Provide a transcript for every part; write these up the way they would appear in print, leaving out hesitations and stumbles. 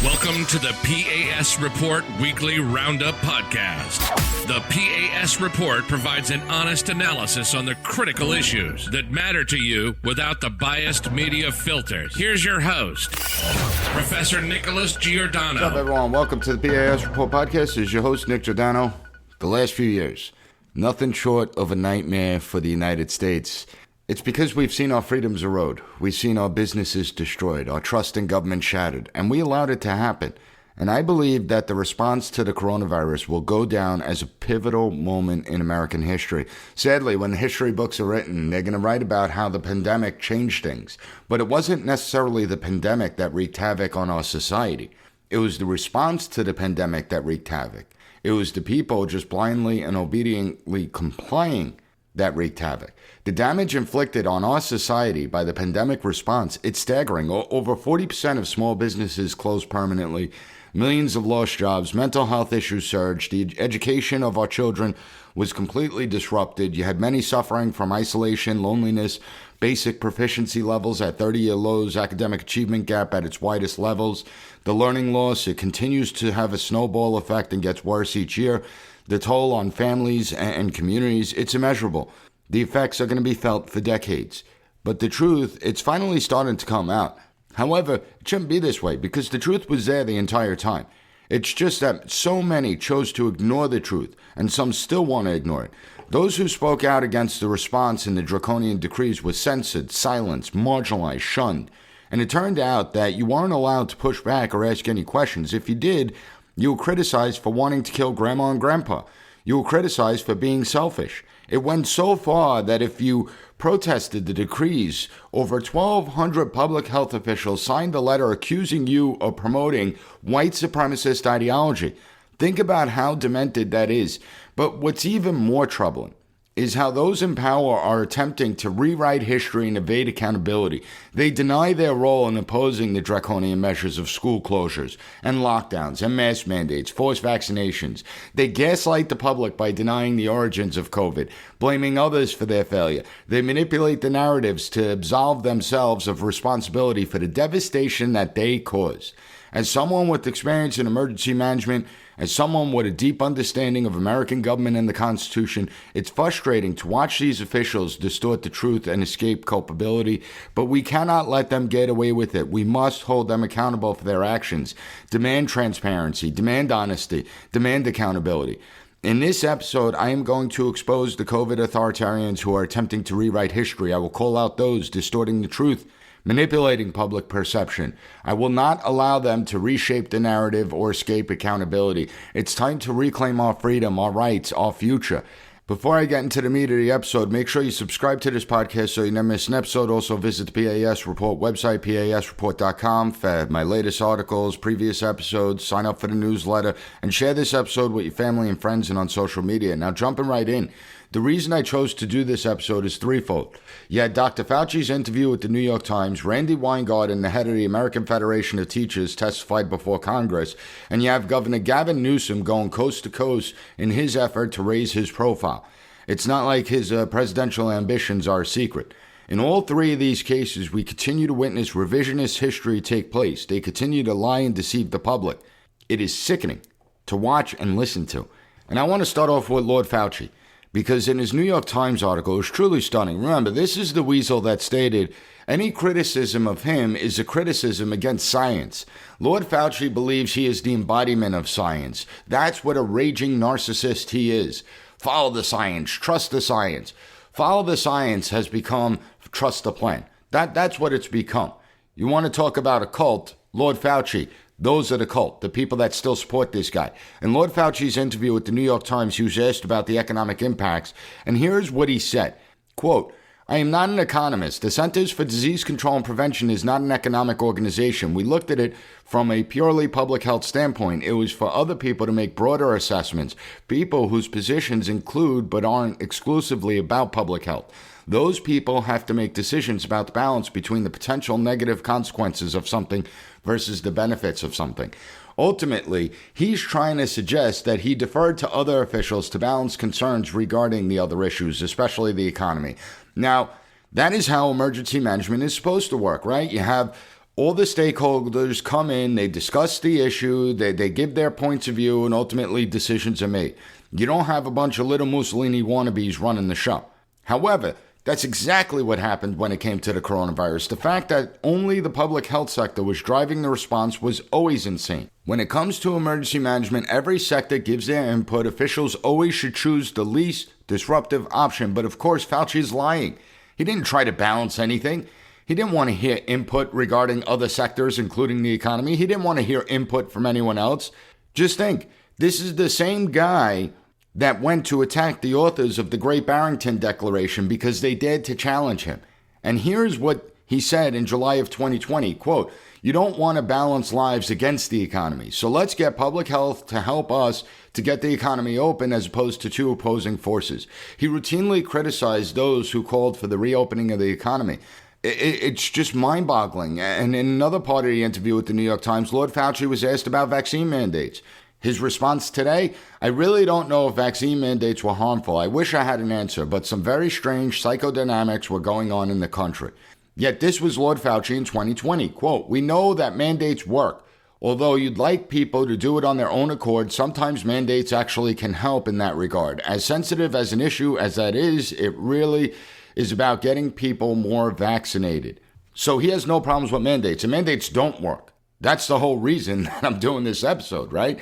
Welcome to the P.A.S. Report Weekly Roundup Podcast. The P.A.S. Report provides an honest analysis on the critical issues that matter to you without the biased media filters. Here's your host, Professor Nicholas Giordano. What's up, everyone? Welcome to the P.A.S. Report Podcast. This is your host, Nick Giordano. The last few years, nothing short of a nightmare for the United States. It's because we've seen our freedoms erode. We've seen our businesses destroyed, our trust in government shattered, and we allowed it to happen. And I believe that the response to the coronavirus will go down as a pivotal moment in American history. Sadly, when history books are written, they're going to write about how the pandemic changed things. But it wasn't necessarily the pandemic that wreaked havoc on our society. It was the response to the pandemic that wreaked havoc. It was the people just blindly and obediently complying that wreaked havoc. The damage inflicted on our society by the pandemic response, it's staggering. Over 40% of small businesses closed permanently, millions of lost jobs, mental health issues surged, the education of our children was completely disrupted. You had many suffering from isolation, loneliness, basic proficiency levels at 30-year lows, academic achievement gap at its widest levels. The learning loss, it continues to have a snowball effect and gets worse each year. The toll on families and communities, it's immeasurable. The effects are going to be felt for decades. But the truth, it's finally starting to come out. However, it shouldn't be this way because the truth was there the entire time. It's just that so many chose to ignore the truth, and some still want to ignore it. Those who spoke out against the response in the draconian decrees were censored, silenced, marginalized, shunned. And it turned out that you weren't allowed to push back or ask any questions. If you did, you were criticized for wanting to kill grandma and grandpa. You were criticized for being selfish. It went so far that if you protested the decrees, over 1,200 public health officials signed a letter accusing you of promoting white supremacist ideology. Think about how demented that is. But what's even more troubling is how those in power are attempting to rewrite history and evade accountability. They deny their role in opposing the draconian measures of school closures and lockdowns and mask mandates, forced vaccinations. They gaslight the public by denying the origins of COVID, blaming others for their failure. They manipulate the narratives to absolve themselves of responsibility for the devastation that they caused. As someone with experience in emergency management, as someone with a deep understanding of American government and the Constitution, it's frustrating to watch these officials distort the truth and escape culpability, but we cannot let them get away with it. We must hold them accountable for their actions, demand transparency, demand honesty, demand accountability. In this episode, I am going to expose the COVID authoritarians who are attempting to rewrite history. I will call out those distorting the truth, manipulating public perception. I will not allow them to reshape the narrative or escape accountability. It's time to reclaim our freedom, our rights, our future. Before I get into the meat of the episode, make sure you subscribe to this podcast so you never miss an episode. Also visit the PAS Report website, pasreport.com, for my latest articles, previous episodes, sign up for the newsletter, and share this episode with your family and friends and on social media. Now jumping right in. The reason I chose to do this episode is threefold. You had Dr. Fauci's interview with the New York Times, Randy Weingarten, the head of the American Federation of Teachers, testified before Congress, and you have Governor Gavin Newsom going coast to coast in his effort to raise his profile. It's not like his presidential ambitions are a secret. In all three of these cases, we continue to witness revisionist history take place. They continue to lie and deceive the public. It is sickening to watch and listen to. And I want to start off with Lord Fauci, because in his New York Times article, it was truly stunning. Remember, this is the weasel that stated, any criticism of him is a criticism against science. Lord Fauci believes he is the embodiment of science. That's what a raging narcissist he is. Follow the science, trust the science. Follow the science has become trust the plan. That's what it's become. You want to talk about a cult, Lord Fauci, those are the cult, the people that still support this guy. In Lord Fauci's interview with the New York Times, he was asked about the economic impacts, and here's what he said. Quote, I am not an economist. The Centers for Disease Control and Prevention is not an economic organization. We looked at it from a purely public health standpoint. It was for other people to make broader assessments, people whose positions include but aren't exclusively about public health. Those people have to make decisions about the balance between the potential negative consequences of something versus the benefits of something. Ultimately, he's trying to suggest that he deferred to other officials to balance concerns regarding the other issues, especially the economy. Now, that is how emergency management is supposed to work, right? You have All the stakeholders come in, they discuss the issue, they give their points of view, and ultimately decisions are made. You don't have a bunch of little Mussolini wannabes running the show. However, that's exactly what happened when it came to the coronavirus. The fact that only the public health sector was driving the response was always insane. When it comes to emergency management, every sector gives their input. Officials always should choose the least disruptive option. But of course, Fauci is lying. He didn't try to balance anything. He didn't want to hear input regarding other sectors, including the economy. He didn't want to hear input from anyone else. Just think, this is the same guy that went to attack the authors of the Great Barrington Declaration because they dared to challenge him. And here's what he said in July of 2020, quote, "You don't want to balance lives against the economy. So let's get public health to help us to get the economy open as opposed to two opposing forces." He routinely criticized those who called for the reopening of the economy. It's just mind-boggling. And in another part of the interview with the New York Times, Lord Fauci was asked about vaccine mandates. His response today, "I really don't know if vaccine mandates were harmful. I wish I had an answer, but some very strange psychodynamics were going on in the country." Yet this was Lord Fauci in 2020. Quote, "We know that mandates work. Although you'd like people to do it on their own accord, sometimes mandates actually can help in that regard. As sensitive as an issue as that is, it really is about getting people more vaccinated." So he has no problems with mandates, and mandates don't work. That's the whole reason that I'm doing this episode, right?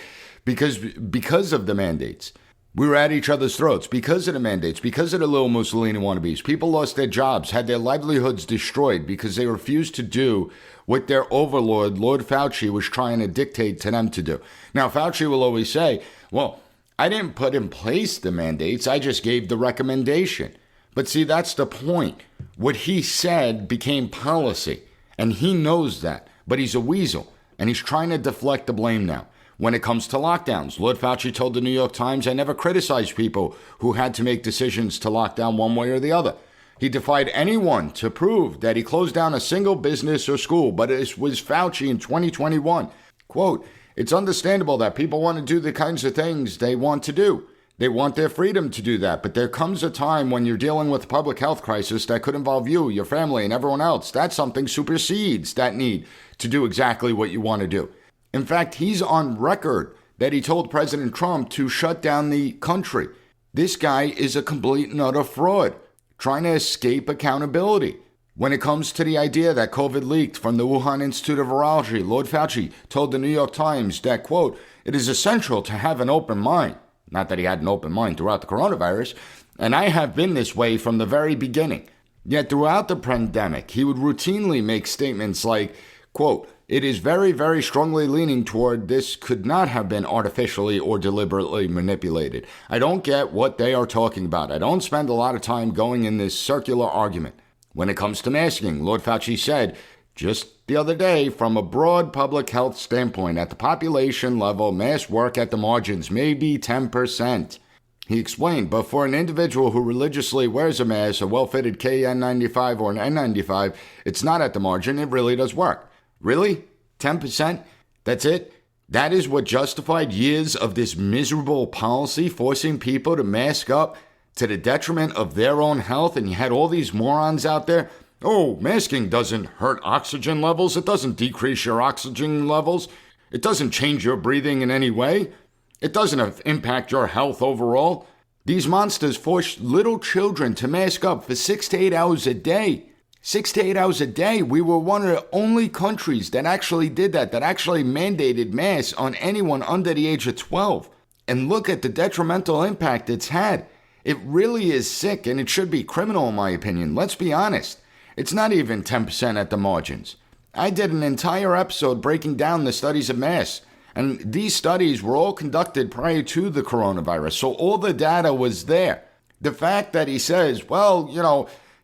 Because of the mandates. We were at each other's throats because of the mandates, because of the little Mussolini wannabes. People lost their jobs, had their livelihoods destroyed because they refused to do what their overlord, Lord Fauci, was trying to dictate to them to do. Now, Fauci will always say, well, I didn't put in place the mandates, I just gave the recommendation. But see, that's the point. What he said became policy, and he knows that. But he's a weasel, and he's trying to deflect the blame now. When it comes to lockdowns, Lord Fauci told the New York Times, "I never criticized people who had to make decisions to lock down one way or the other." He defied anyone to prove that he closed down a single business or school, but it was Fauci in 2021. Quote, "It's understandable that people want to do the kinds of things they want to do. They want their freedom to do that, but there comes a time when you're dealing with a public health crisis that could involve you, your family, and everyone else. That something supersedes that need to do exactly what you want to do." In fact, he's on record that he told President Trump to shut down the country. This guy is a complete and utter fraud, trying to escape accountability. When it comes to the idea that COVID leaked from the Wuhan Institute of Virology, Lord Fauci told the New York Times that, quote, "It is essential to have an open mind." Not that he had an open mind throughout the coronavirus, and I have been this way from the very beginning. Yet throughout the pandemic, he would routinely make statements like, quote, "It is very, very strongly leaning toward this could not have been artificially or deliberately manipulated. I don't get what they are talking about. I don't spend a lot of time going in this circular argument." When it comes to masking, Lord Fauci said just the other day, from a broad public health standpoint, at the population level, masks work at the margins, maybe 10%. He explained, but for an individual who religiously wears a mask, a well-fitted KN95 or an N95, it's not at the margin, it really does work. Really? 10%? That's it? That is what justified years of this miserable policy, forcing people to mask up to the detriment of their own health, and you had all these morons out there? Oh, masking doesn't hurt oxygen levels. It doesn't decrease your oxygen levels. It doesn't change your breathing in any way. It doesn't impact your health overall. These monsters force little children to mask up for 6 to 8 hours a day. 6 to 8 hours a day. We were one of the only countries that actually did that actually mandated masks on anyone under the age of 12. And look at the detrimental impact it's had. It really is sick, and it should be criminal in my opinion. Let's be honest. It's not even 10% at the margins. I did an entire episode breaking down the studies of masks, and these studies were all conducted prior to the coronavirus, so all the data was there. The fact that he says, well,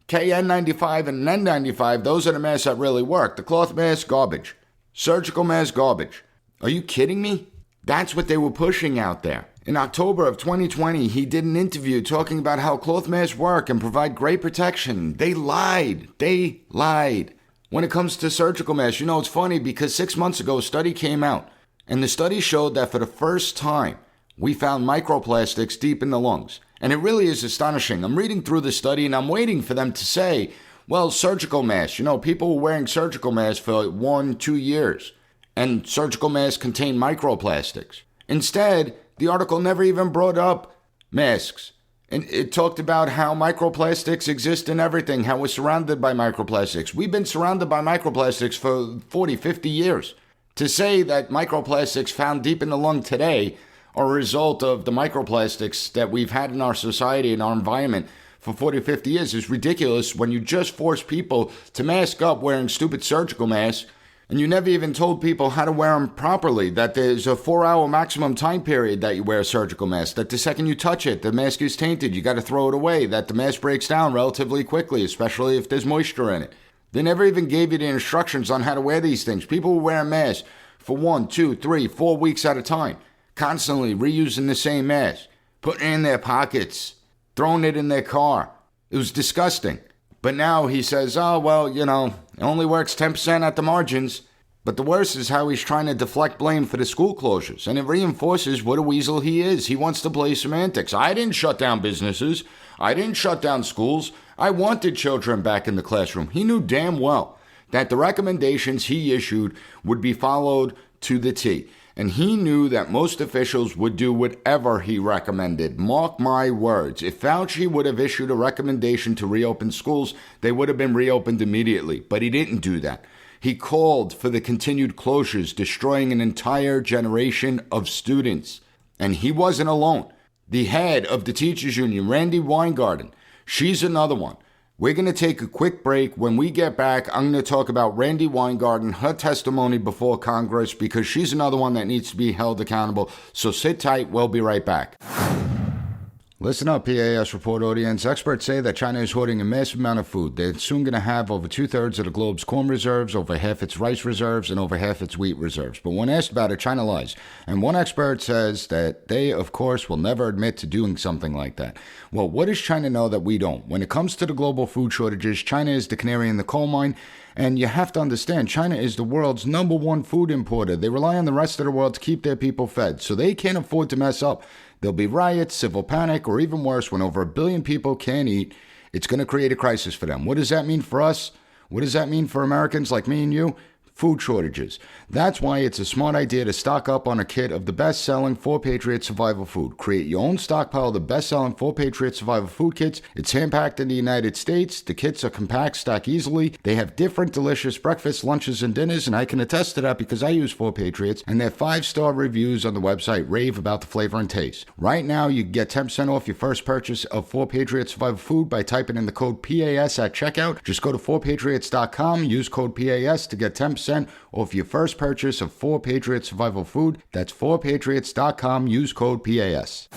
KN95 and N95, those are the masks that really work. The cloth mask, garbage. Surgical mask, garbage. Are you kidding me? That's what they were pushing out there. In October of 2020, he did an interview talking about how cloth masks work and provide great protection. They lied. When it comes to surgical masks, it's funny because 6 months ago, a study came out, and the study showed that for the first time, we found microplastics deep in the lungs. And it really is astonishing. I'm reading through the study, and I'm waiting for them to say Well, surgical masks. People were wearing surgical masks for 1-2 years, and surgical masks contain microplastics. Instead, the article never even brought up masks. And it talked about how microplastics exist in everything, how we're surrounded by microplastics. We've been surrounded by microplastics for 40, 50 years. To say that microplastics found deep in the lung today are a result of the microplastics that we've had in our society and our environment for 40, 50 years is ridiculous when you just force people to mask up wearing stupid surgical masks, and you never even told people how to wear them properly, that there's a 4-hour maximum time period that you wear a surgical mask, that the second you touch it, the mask is tainted, you got to throw it away, that the mask breaks down relatively quickly, especially if there's moisture in it. They never even gave you the instructions on how to wear these things. People were wearing masks for 1, 2, 3, 4 weeks at a time, constantly reusing the same mask, putting it in their pockets, throwing it in their car. It was disgusting. But now he says, oh, well, it only works 10% at the margins. But the worst is how he's trying to deflect blame for the school closures. And it reinforces what a weasel he is. He wants to play semantics. I didn't shut down businesses. I didn't shut down schools. I wanted children back in the classroom. He knew damn well that the recommendations he issued would be followed to the T. And he knew that most officials would do whatever he recommended. Mark my words. If Fauci would have issued a recommendation to reopen schools, they would have been reopened immediately. But he didn't do that. He called for the continued closures, destroying an entire generation of students. And he wasn't alone. The head of the teachers union, Randi Weingarten, she's another one. We're going to take a quick break. When we get back, I'm going to talk about Randi Weingarten, her testimony before Congress, because she's another one that needs to be held accountable. So sit tight. We'll be right back. Listen up, P.A.S. report audience. Experts say that China is hoarding a massive amount of food. They're soon going to have over 2/3 of the globe's corn reserves, over half its rice reserves, and over half its wheat reserves. But when asked about it, China lies. And one expert says that they, of course, will never admit to doing something like that. Well, what does China know that we don't? When it comes to the global food shortages, China is the canary in the coal mine. And you have to understand, China is the world's #1 food importer. They rely on the rest of the world to keep their people fed, so they can't afford to mess up. There'll be riots, civil panic, or even worse, when over 1 billion people can't eat, it's going to create a crisis for them. What does that mean for us? What does that mean for Americans like me and you? Food shortages. That's why it's a smart idea to stock up on a kit of the best-selling 4 Patriot survival food. Create your own stockpile of the best-selling 4 Patriot survival food kits. It's hand-packed in the United States. The kits are compact, stack easily. They have different delicious breakfasts, lunches, and dinners, and I can attest to that because I use 4 Patriots, and their 5-star reviews on the website rave about the flavor and taste. Right now, you can get 10% off your first purchase of 4 Patriot survival food by typing in the code P.A.S. at checkout. Just go to 4patriots.com, use code P.A.S. to get 10% off your first purchase of 4 Patriot survival food. That's 4patriots.com. Use code PAS.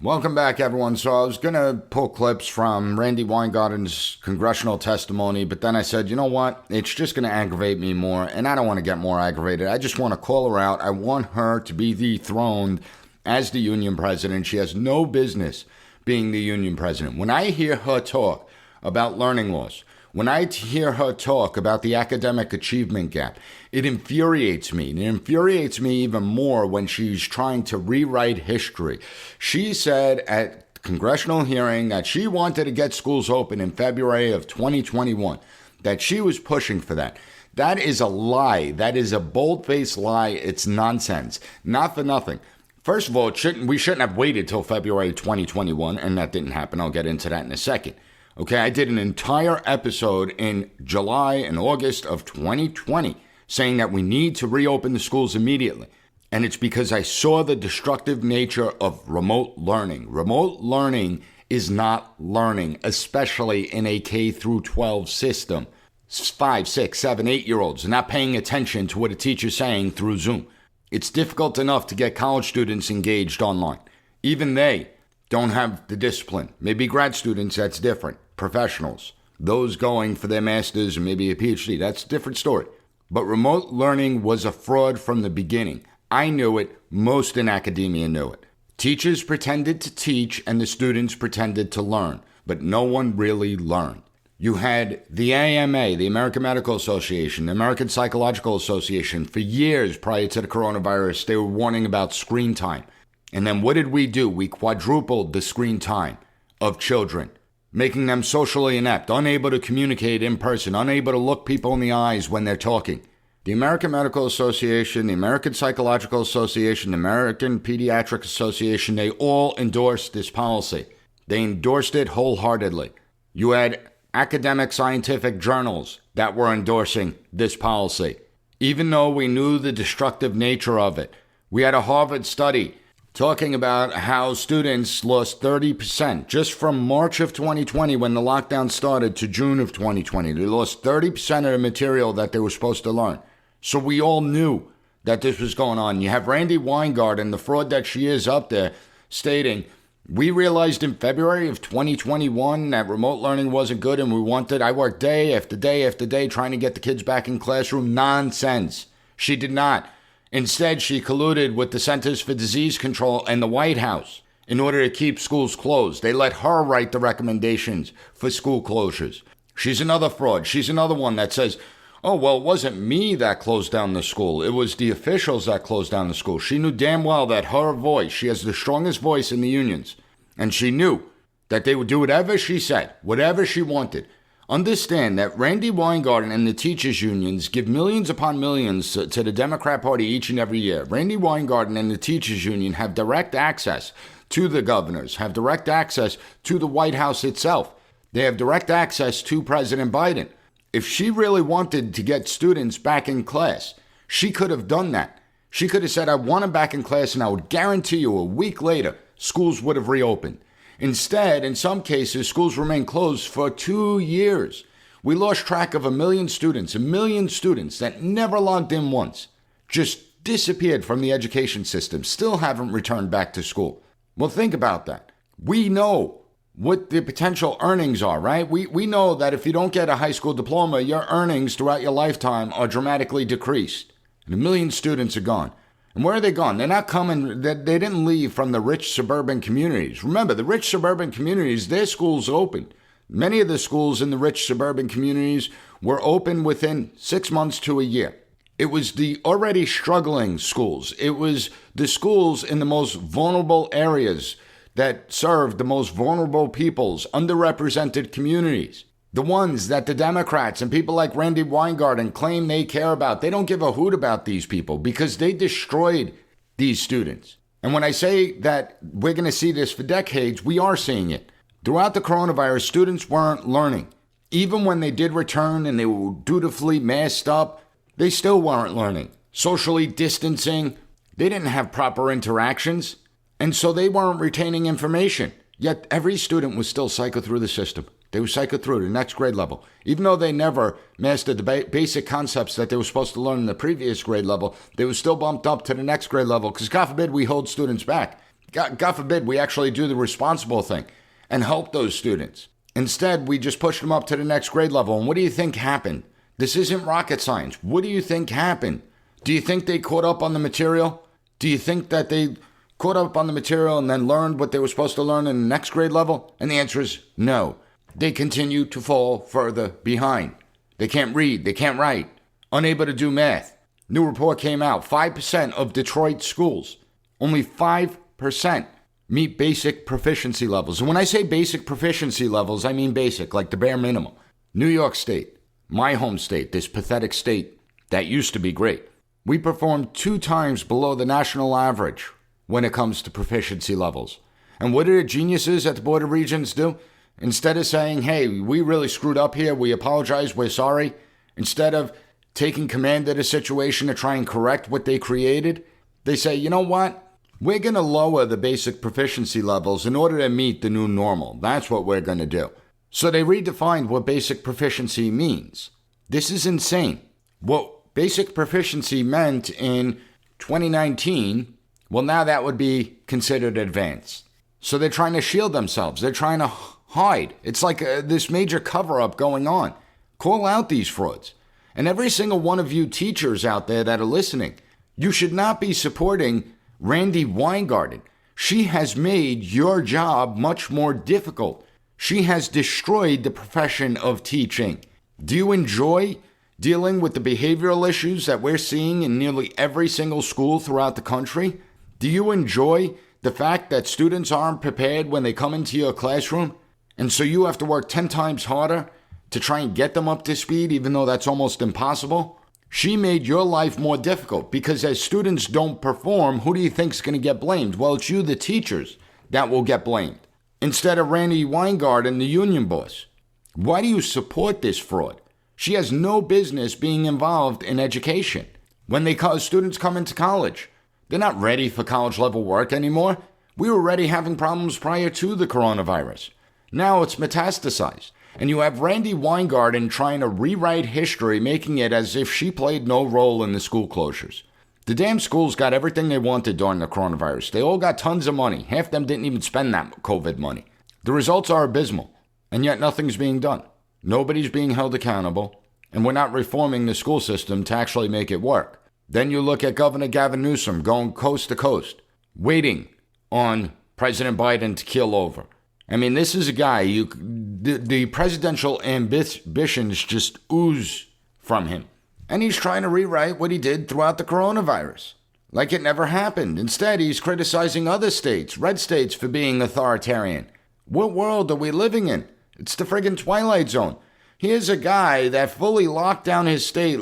Welcome back, everyone. So I was going to pull clips from Randi Weingarten's congressional testimony, but then I said, you know what? It's just going to aggravate me more, and I don't want to get more aggravated. I just want to call her out. I want her to be dethroned as the union president. She has no business being the union president. When I hear her talk about learning loss, when I hear her talk about the academic achievement gap, it infuriates me. And it infuriates me even more when she's trying to rewrite history. She said at the congressional hearing that she wanted to get schools open in February of 2021, that she was pushing for that. That is a lie. That is a bold-faced lie. It's nonsense. Not for nothing. First of all, we shouldn't have waited till February 2021, and that didn't happen. I'll get into that in a second. Okay, I did an entire episode in July and August of 2020 saying that we need to reopen the schools immediately. And it's because I saw the destructive nature of remote learning. Remote learning is not learning, especially in a K-12 system. 5, 6, 7, 8-year-olds are not paying attention to what a teacher's saying through Zoom. It's difficult enough to get college students engaged online. Even they don't have the discipline. Maybe grad students, that's different. Professionals, those going for their master's or maybe a PhD, that's a different story. But remote learning was a fraud from the beginning. I knew it. Most in academia knew it. Teachers pretended to teach and the students pretended to learn, but no one really learned. You had the AMA, the American Medical Association, the American Psychological Association. For years prior to the coronavirus, they were warning about screen time. And then what did we do? We quadrupled the screen time of children. making them socially inept, unable to communicate in person, unable to look people in the eyes when they're talking. The American Medical Association, the American Psychological Association, the American Pediatric Association, they all endorsed this policy. They endorsed it wholeheartedly. You had academic scientific journals that were endorsing this policy, even though we knew the destructive nature of it. We had a Harvard study talking about how students lost 30% just from March of 2020 when the lockdown started to June of 2020. They lost 30% of the material that they were supposed to learn. So we all knew that this was going on. You have Randy Weingarten, the fraud that she is up there, stating, we realized in February of 2021 that remote learning wasn't good and I worked day after day after day trying to get the kids back in classroom. Nonsense. She did not. Instead, she colluded with the Centers for Disease Control and the White House in order to keep schools closed. They let her write the recommendations for school closures. She's another fraud. She's another one that says, oh, well, it wasn't me that closed down the school. It was the officials that closed down the school. She knew damn well that her voice, she has the strongest voice in the unions. And she knew that they would do whatever she said, whatever she wanted. Understand that Randy Weingarten and the teachers' unions give millions upon millions to the Democrat Party each and every year. Randy Weingarten and the teachers' union have direct access to the governors, have direct access to the White House itself. They have direct access to President Biden. If she really wanted to get students back in class, she could have done that. She could have said, I want them back in class, and I would guarantee you a week later, schools would have reopened. Instead, in some cases, schools remained closed for 2 years. We lost track of 1 million students that never logged in once, just disappeared from the education system, still haven't returned back to school. Well, think about that. We know what the potential earnings are, right? We know that if you don't get a high school diploma, your earnings throughout your lifetime are dramatically decreased. And 1 million students are gone. And where are they gone? They're not coming, they didn't leave from the rich suburban communities. Remember, the rich suburban communities, their schools opened. Many of the schools in the rich suburban communities were open within 6 months to a year. It was the already struggling schools. It was the schools in the most vulnerable areas that served the most vulnerable peoples, underrepresented communities. The ones that the Democrats and people like Randy Weingarten claim they care about. They don't give a hoot about these people because they destroyed these students. And when I say that we're going to see this for decades, we are seeing it. Throughout the coronavirus, students weren't learning. Even when they did return and they were dutifully masked up, they still weren't learning. Socially distancing, they didn't have proper interactions. And so they weren't retaining information. Yet every student was still cycled through the system. They were cycled through to the next grade level. Even though they never mastered the basic concepts that they were supposed to learn in the previous grade level, they were still bumped up to the next grade level because God forbid we hold students back. God forbid we actually do the responsible thing and help those students. Instead, we just pushed them up to the next grade level. And what do you think happened? This isn't rocket science. What do you think happened? Do you think they caught up on the material? Do you think that they caught up on the material and then learned what they were supposed to learn in the next grade level? And the answer is no. They continue to fall further behind. They can't read. They can't write. Unable to do math. New report came out. 5% of Detroit schools, only 5% meet basic proficiency levels. And when I say basic proficiency levels, I mean basic, like the bare minimum. New York State, my home state, this pathetic state that used to be great, we performed 2 times below the national average when it comes to proficiency levels. And what do the geniuses at the Board of Regents do? Instead of saying, hey, we really screwed up here, we apologize, we're sorry, instead of taking command of the situation to try and correct what they created, they say, you know what? We're going to lower the basic proficiency levels in order to meet the new normal. That's what we're going to do. So they redefined what basic proficiency means. This is insane. What basic proficiency meant in 2019, well, now that would be considered advanced. So they're trying to shield themselves. They're trying to hide. It's like this major cover-up going on. Call out these frauds. And every single one of you teachers out there that are listening, you should not be supporting Randy Weingarten. She has made your job much more difficult. She has destroyed the profession of teaching. Do you enjoy dealing with the behavioral issues that we're seeing in nearly every single school throughout the country? Do you enjoy the fact that students aren't prepared when they come into your classroom? And so you have to work 10 times harder to try and get them up to speed, even though that's almost impossible. She made your life more difficult because as students don't perform, who do you think is going to get blamed? Well, it's you, the teachers, that will get blamed. Instead of Randy Weingarten, the union boss. Why do you support this fraud? She has no business being involved in education. When students come into college, they're not ready for college level work anymore. We were already having problems prior to the coronavirus. Now it's metastasized. And you have Randy Weingarten trying to rewrite history, making it as if she played no role in the school closures. The damn schools got everything they wanted during the coronavirus. They all got tons of money. Half them didn't even spend that COVID money. The results are abysmal, and yet nothing's being done. Nobody's being held accountable, and we're not reforming the school system to actually make it work. Then you look at Governor Gavin Newsom going coast to coast, waiting on President Biden to keel over. I mean, this is a guy, the presidential ambitions just ooze from him. And he's trying to rewrite what he did throughout the coronavirus, like it never happened. Instead, he's criticizing other states, red states, for being authoritarian. What world are we living in? It's the friggin' Twilight Zone. Here's a guy that fully locked down his state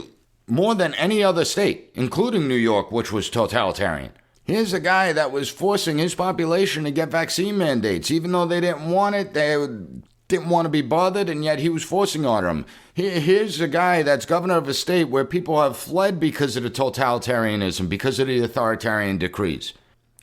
more than any other state, including New York, which was totalitarian. Here's a guy that was forcing his population to get vaccine mandates, even though they didn't want it, they didn't want to be bothered, and yet he was forcing on them. Here's a guy that's governor of a state where people have fled because of the totalitarianism, because of the authoritarian decrees.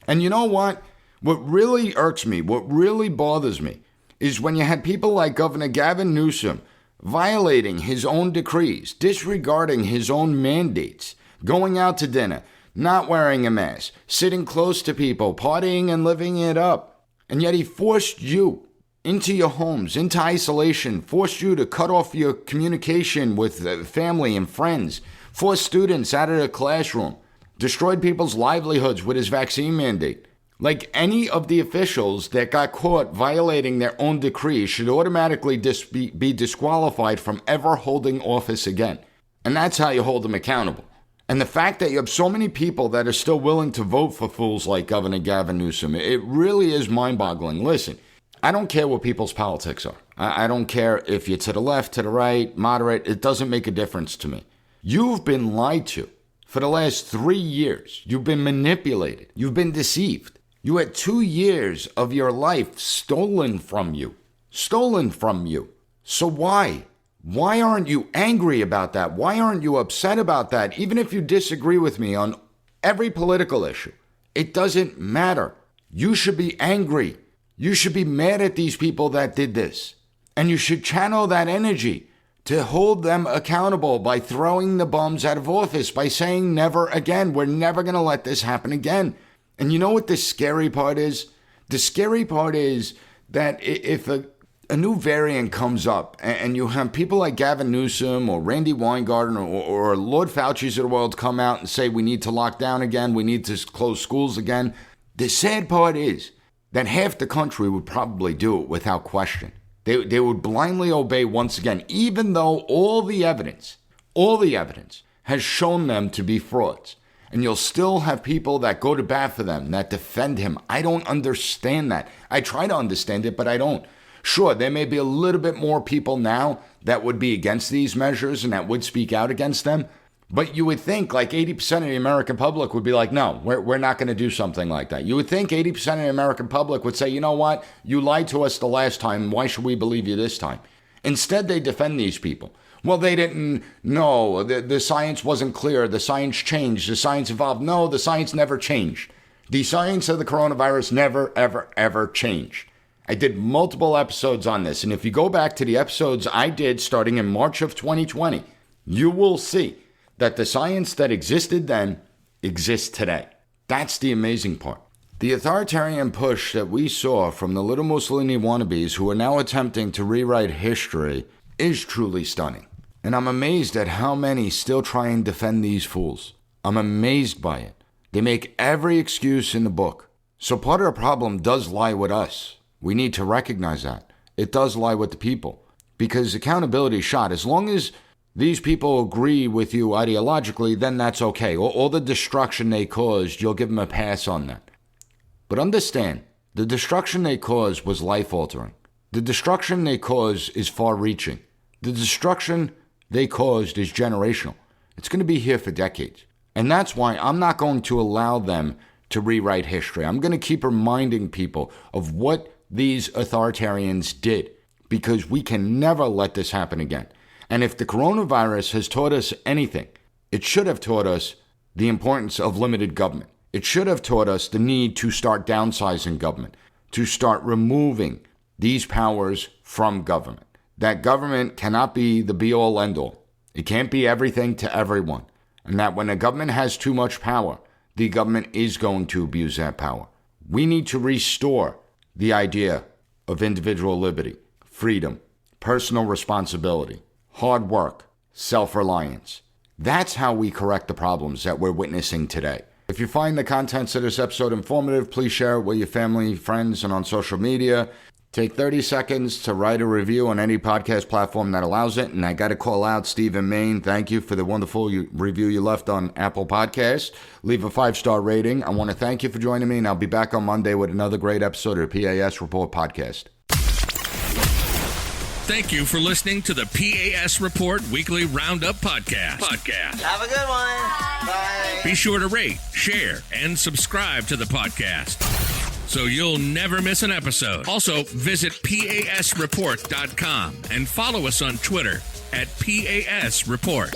And you know what? What really irks me, what really bothers me, is when you had people like Governor Gavin Newsom violating his own decrees, disregarding his own mandates, going out to dinner, not wearing a mask, sitting close to people, partying and living it up. And yet he forced you into your homes, into isolation, forced you to cut off your communication with family and friends, forced students out of the classroom, destroyed people's livelihoods with his vaccine mandate. Like any of the officials that got caught violating their own decree should automatically be disqualified from ever holding office again. And that's how you hold them accountable. And the fact that you have so many people that are still willing to vote for fools like Governor Gavin Newsom, it really is mind-boggling. Listen, I don't care what people's politics are. I don't care if you're to the left, to the right, moderate. It doesn't make a difference to me. You've been lied to for the last 3 years. You've been manipulated. You've been deceived. You had 2 years of your life stolen from you. Stolen from you. So why? Why aren't you angry about that? Why aren't you upset about that? Even if you disagree with me on every political issue, it doesn't matter. You should be angry. You should be mad at these people that did this. And you should channel that energy to hold them accountable by throwing the bums out of office, by saying never again. We're never going to let this happen again. And you know what the scary part is? The scary part is that if a new variant comes up and you have people like Gavin Newsom or Randy Weingarten or Lord Fauci's of the world come out and say we need to lock down again, we need to close schools again, the sad part is that half the country would probably do it without question. They would blindly obey once again, even though all the evidence has shown them to be frauds. And you'll still have people that go to bat for them, that defend him. I don't understand that. I try to understand it, but I don't. Sure, there may be a little bit more people now that would be against these measures and that would speak out against them. But you would think like 80% of the American public would be like, no, we're not going to do something like that. You would think 80% of the American public would say, you know what? You lied to us the last time. Why should we believe you this time? Instead, they defend these people. Well, they didn't know. The science wasn't clear. The science changed. The science evolved. No, the science never changed. The science of the coronavirus never, ever, ever changed. I did multiple episodes on this. And if you go back to the episodes I did starting in March of 2020, you will see that the science that existed then exists today. That's the amazing part. The authoritarian push that we saw from the little Mussolini wannabes who are now attempting to rewrite history is truly stunning. And I'm amazed at how many still try and defend these fools. I'm amazed by it. They make every excuse in the book. So part of the problem does lie with us. We need to recognize that. It does lie with the people. Because accountability is shot. As long as these people agree with you ideologically, then that's okay. All the destruction they caused, you'll give them a pass on that. But understand, the destruction they caused was life-altering. The destruction they cause is far-reaching. The destruction they caused is generational. It's going to be here for decades. And that's why I'm not going to allow them to rewrite history. I'm going to keep reminding people of what these authoritarians did, because we can never let this happen again. And if the coronavirus has taught us anything, it should have taught us the importance of limited government. It should have taught us the need to start downsizing government, to start removing these powers from government. That government cannot be the be-all, end-all. It can't be everything to everyone. And that when a government has too much power, the government is going to abuse that power. We need to restore the idea of individual liberty, freedom, personal responsibility, hard work, self-reliance. That's how we correct the problems that we're witnessing today. If you find the contents of this episode informative, please share it with your family, friends, and on social media. Take 30 seconds to write a review on any podcast platform that allows it. And I got to call out Steve in Maine. Thank you for the wonderful review you left on Apple Podcasts. Leave a 5-star rating. I want to thank you for joining me, and I'll be back on Monday with another great episode of the P.A.S. Report podcast. Thank you for listening to the P.A.S. Report Weekly Roundup Podcast. Have a good one. Bye. Be sure to rate, share, and subscribe to the podcast so you'll never miss an episode. Also, visit PASreport.com and follow us on Twitter at PAS Report.